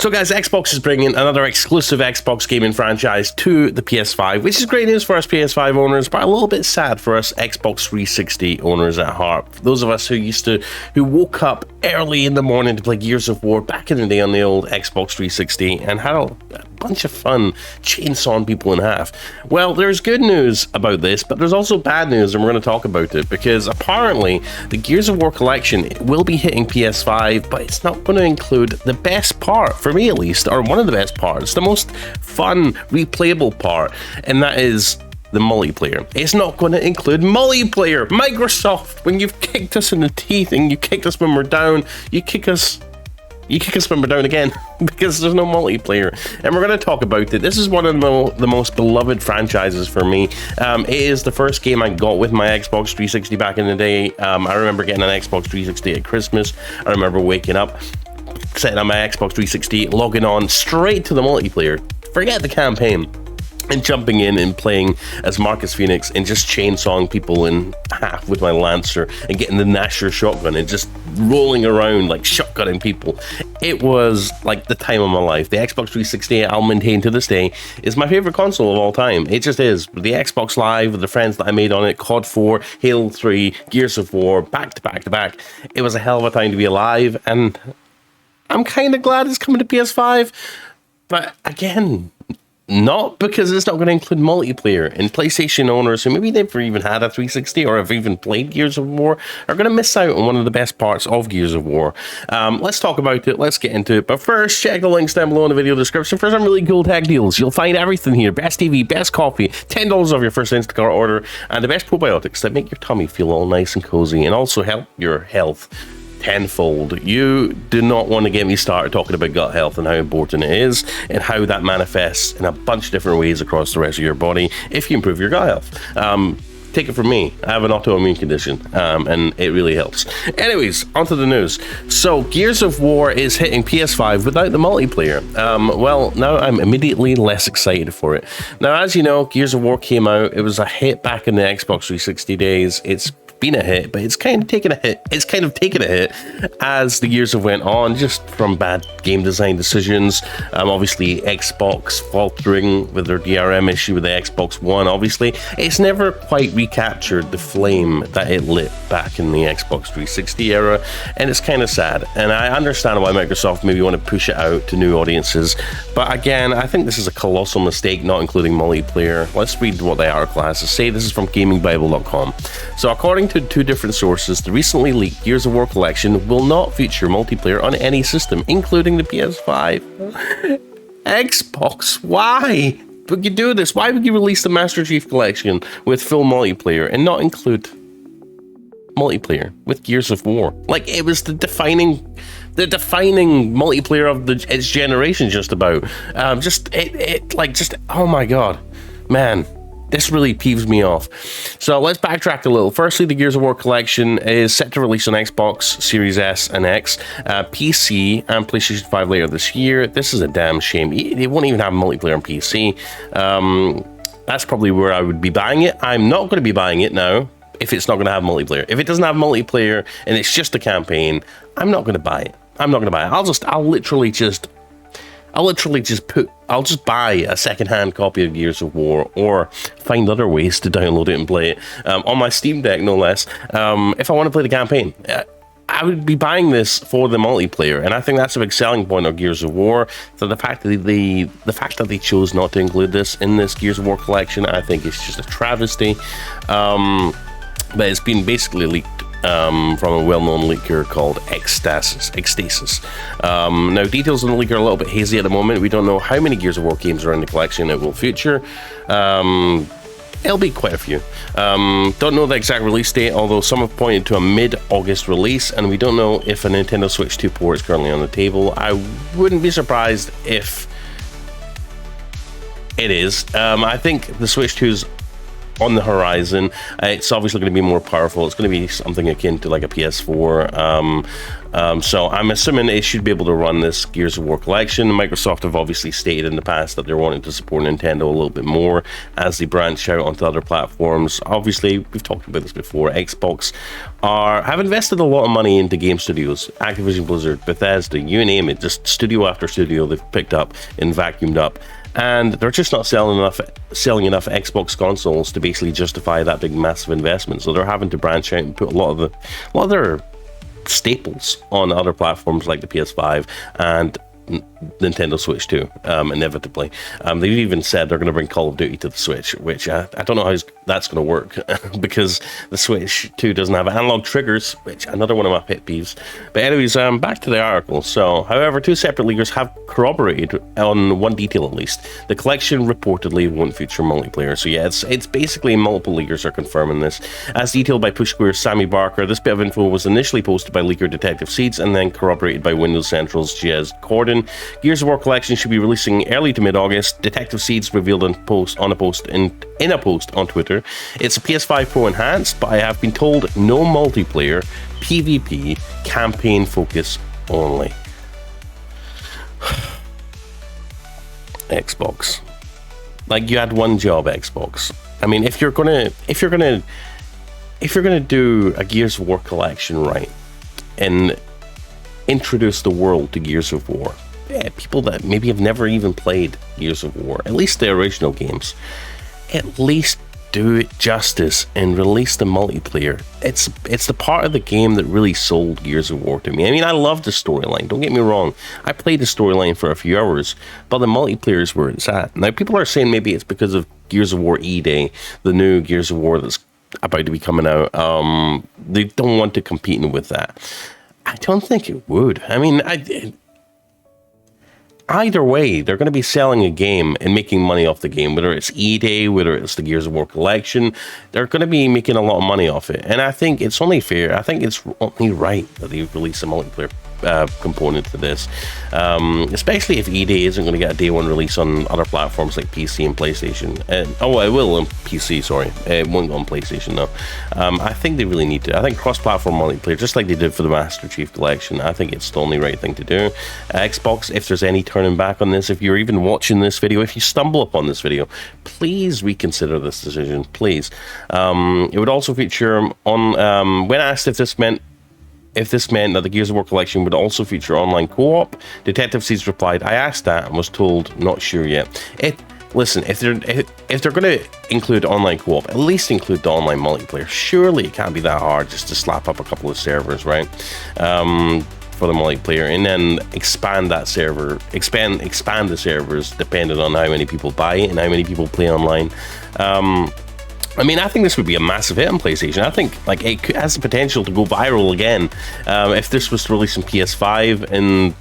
So guys, Xbox is bringing another exclusive Xbox gaming franchise to the PS5, which is great news for us PS5 owners, but a little bit sad for us Xbox 360 owners at heart. For those of us who woke up early in the morning to play Gears of War back in the day on the old Xbox 360 and had a bunch of fun chainsawing people in half. Well, there's good news about this, but there's also bad news, and we're going to talk about it, because apparently the Gears of War collection will be hitting PS5, but it's not going to include the best part, for me at least, or one of the best parts, the most fun, replayable part, and that is the multiplayer. It's not going to include multiplayer. Microsoft, when you've kicked us in the teeth and you kicked us when we're down, you kick us when we're down again because there's no multiplayer, and we're going to talk about it. This is one of the most beloved franchises for me. It is the first game I got with my Xbox 360 back in the day. I remember getting an Xbox 360 at Christmas. I remember waking up, setting up my Xbox 360, logging on straight to the multiplayer, forget the campaign, and jumping in and playing as Marcus Phoenix and just chainsawing people in half with my Lancer and getting the Nasher shotgun and just rolling around like shotgunning people. It was like the time of my life. The Xbox 360, I'll maintain to this day, is my favorite console of all time. It just is. The Xbox Live, the friends that I made on it, COD 4, Halo 3, Gears of War, back to back to back. It was a hell of a time to be alive, and I'm kind of glad it's coming to PS5, but again, not because it's not going to include multiplayer. And PlayStation owners who maybe they've even had a 360 or have even played Gears of War are going to miss out on one of the best parts of Gears of War. Let's talk about it. Let's get into it. But first, check the links down below in the video description for some really cool tech deals. You'll find everything here. Best TV, best coffee, $10 off your first Instacart order, and the best probiotics that make your tummy feel all nice and cozy and also help your health tenfold. You do not want to get me started talking about gut health and how important it is and how that manifests in a bunch of different ways across the rest of your body if you improve your gut health. Take it from me, I have an autoimmune condition, and it really helps. Anyways, onto the news. So Gears of War is hitting PS5 without the multiplayer. Well, now I'm immediately less excited for it. Now, as you know, Gears of War came out. It was a hit back in the Xbox 360 days. It's been a hit, but it's kind of taken a hit. It's kind of taken a hit as the years have went on, just from bad game design decisions. Obviously, Xbox faltering with their DRM issue with the Xbox One. Obviously, it's never quite recaptured the flame that it lit back in the Xbox 360 era, and it's kind of sad. And I understand why Microsoft maybe want to push it out to new audiences, but again, I think this is a colossal mistake not including multiplayer. Let's read what the article has to say. This is from gamingbible.com. So according to two different sources, the recently leaked Gears of War collection will not feature multiplayer on any system, including the PS5. Xbox, why would you do this? Why would you release the Master Chief collection with full multiplayer and not include multiplayer with Gears of War? Like, it was the defining multiplayer of its generation, just about. Oh my god, man. This really peeves me off. So let's backtrack a little. Firstly, the Gears of War collection is set to release on Xbox Series S and X, PC, and PlayStation 5 later this year. This is a damn shame. They won't even have multiplayer on PC. That's probably where I would be buying it. I'm not going to be buying it now if it's not going to have multiplayer. If it doesn't have multiplayer and it's just a campaign, I'm not going to buy it. I'll just buy a second-hand copy of Gears of War, or find other ways to download it and play it on my Steam Deck, no less. If I want to play the campaign, I would be buying this for the multiplayer, and I think that's a big selling point of Gears of War. So the fact that they chose not to include this in this Gears of War collection, I think it's just a travesty. But it's been basically leaked from a well-known leaker called Ecstasis. Now, details on the leak are a little bit hazy at the moment. We don't know how many Gears of War games are in the collection it will feature. It'll be quite a few. Don't know the exact release date, although some have pointed to a mid-August release, and we don't know if a Nintendo Switch 2 port is currently on the table. I wouldn't be surprised if it is. I think the Switch 2's on the horizon. It's obviously going to be more powerful. It's going to be something akin to like a PS4. So I'm assuming it should be able to run this Gears of War collection. Microsoft have obviously stated in the past that they're wanting to support Nintendo a little bit more as they branch out onto other platforms. Obviously, we've talked about this before. Xbox have invested a lot of money into game studios. Activision Blizzard, Bethesda, you name it, just studio after studio they've picked up and vacuumed up. And they're just not selling enough Xbox consoles to basically justify that big massive investment. So they're having to branch out and put a lot of their staples on other platforms like the PS5 and Nintendo Switch 2, inevitably. They've even said they're going to bring Call of Duty to the Switch, which I don't know how that's going to work because the Switch 2 doesn't have analog triggers, which another one of my pet peeves. But anyways, back to the article. So, however, two separate leakers have corroborated on one detail at least. The collection reportedly won't feature multiplayer. So yeah, it's basically multiple leakers are confirming this. As detailed by Push Square's Sammy Barker, this bit of info was initially posted by leaker Detective Seeds and then corroborated by Windows Central's Jez Corden. Gears of War collection should be releasing early to mid-August. Detective Seeds revealed in a post on Twitter. It's a PS5 Pro enhanced, but I have been told no multiplayer, PvP, campaign focus only. Xbox, like, you had one job, Xbox. I mean, if you're gonna do a Gears of War collection right and introduce the world to Gears of War, people that maybe have never even played Gears of War, at least the original games, at least do it justice and release the multiplayer. It's the part of the game that really sold Gears of War to me. I mean, I loved the storyline, don't get me wrong. I played the storyline for a few hours, but the multiplayer is where it's at. Now, people are saying maybe it's because of Gears of War E-Day, the new Gears of War that's about to be coming out. They don't want to compete with that. I don't think it would. I mean, either way, they're going to be selling a game and making money off the game, whether it's E-Day, whether it's the Gears of War collection. They're going to be making a lot of money off it. And I think it's only fair. I think it's only right that they release a multiplayer component to this, especially if E-Day isn't going to get a day one release on other platforms like PC and PlayStation. It will on PC, sorry. It won't go on PlayStation though. I think they really need to. I think cross-platform multiplayer, just like they did for the Master Chief Collection, I think it's the only right thing to do. Xbox, if there's any turning back on this, if you're even watching this video, if you stumble upon this video, please reconsider this decision, please. It would also feature on, when asked if this meant that the Gears of War collection would also feature online co-op, Detective Seeds replied, "I asked that and was told not sure yet." Listen, if they're going to include online co-op, at least include the online multiplayer. Surely it can't be that hard just to slap up a couple of servers, right? For the multiplayer, and then expand that server, expand the servers depending on how many people buy it and how many people play online. I mean, I think this would be a massive hit on PlayStation. I think like it has the potential to go viral again if this was released on PS5 and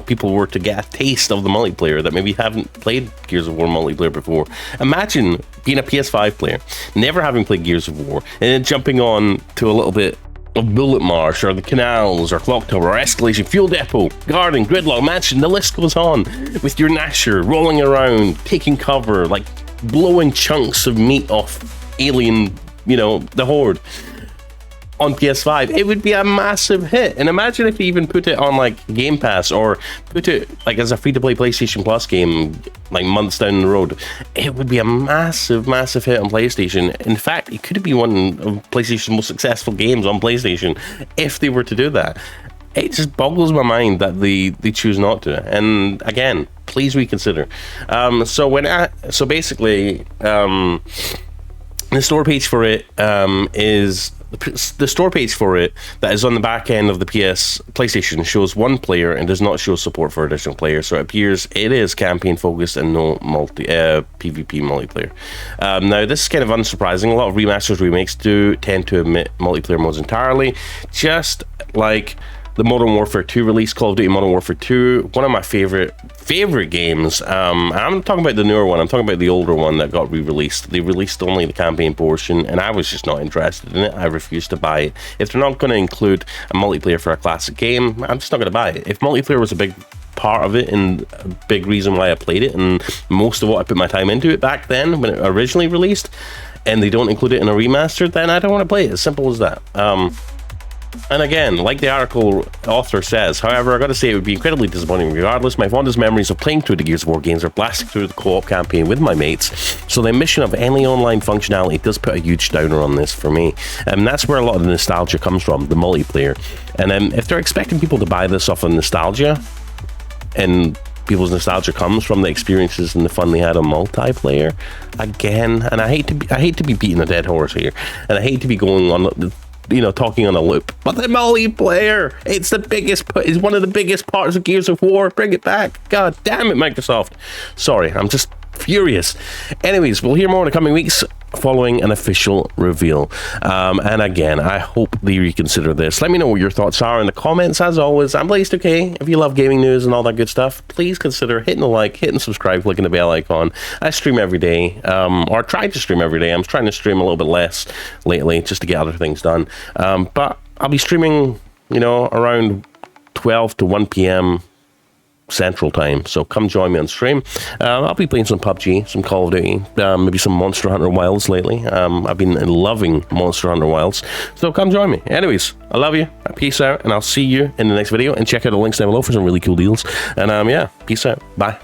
people were to get a taste of the multiplayer that maybe haven't played Gears of War multiplayer before. Imagine being a PS5 player, never having played Gears of War, and then jumping on to a little bit of Bullet Marsh or the Canals or Clock Tower or Escalation, Fuel Depot, Garden, Gridlock, Mansion, the list goes on, with your Nasher rolling around, taking cover, like blowing chunks of meat off alien, the Horde on PS5. It would be a massive hit. And imagine if you even put it on like Game Pass or put it like as a free-to-play PlayStation Plus game like months down the road. It would be a massive hit on PlayStation. In fact, it could be one of PlayStation's most successful games on PlayStation if they were to do that. It just boggles my mind that they choose not to. And again, please reconsider. So basically, the store page for it is the store page for it that is on the back end of the PlayStation shows one player and does not show support for additional players. So it appears it is campaign focused and no PvP multiplayer. Now this is kind of unsurprising. A lot of remasters, remakes do tend to omit multiplayer modes entirely, just like the Modern Warfare 2 release, Call of Duty Modern Warfare 2, one of my favorite games. I'm talking about the newer one. I'm talking about the older one that got re-released. They released only the campaign portion, and I was just not interested in it. I refused to buy it. If they're not going to include a multiplayer for a classic game, I'm just not going to buy it. If multiplayer was a big part of it and a big reason why I played it, and most of what I put my time into it back then when it originally released, and they don't include it in a remaster, then I don't want to play it. As simple as that. And again, like the article author says, however, I gotta say it would be incredibly disappointing regardless. My fondest memories of playing through the Gears of War games are blasting through the co-op campaign with my mates, so the omission of any online functionality does put a huge downer on this for me. And that's where a lot of the nostalgia comes from, the multiplayer. And if they're expecting people to buy this off of nostalgia, and people's nostalgia comes from the experiences and the fun they had on multiplayer, again, and I hate to be beating a dead horse here, and I hate to be going on, you know, talking on a loop, but the multiplayer, it's one of the biggest parts of Gears of War. Bring it back. God damn it, Microsoft. Sorry, I'm just furious. Anyways, we'll hear more in the coming weeks following an official reveal. And again, I hope they reconsider this. Let me know what your thoughts are in the comments. As always, I'm Blaze2K. If you love gaming news and all that good stuff, please consider hitting the like, hitting subscribe, clicking the bell icon. I stream every day, or try to stream every day. I'm trying to stream a little bit less lately just to get other things done. But I'll be streaming, you know, around 12 to 1 p.m. Central Time, so come join me on stream. I'll be playing some PUBG, some Call of Duty, maybe some Monster Hunter Wilds lately. I've been loving Monster Hunter Wilds, so come join me. Anyways, I love you, peace out, and I'll see you in the next video, and check out the links down below for some really cool deals. And yeah, peace out, bye.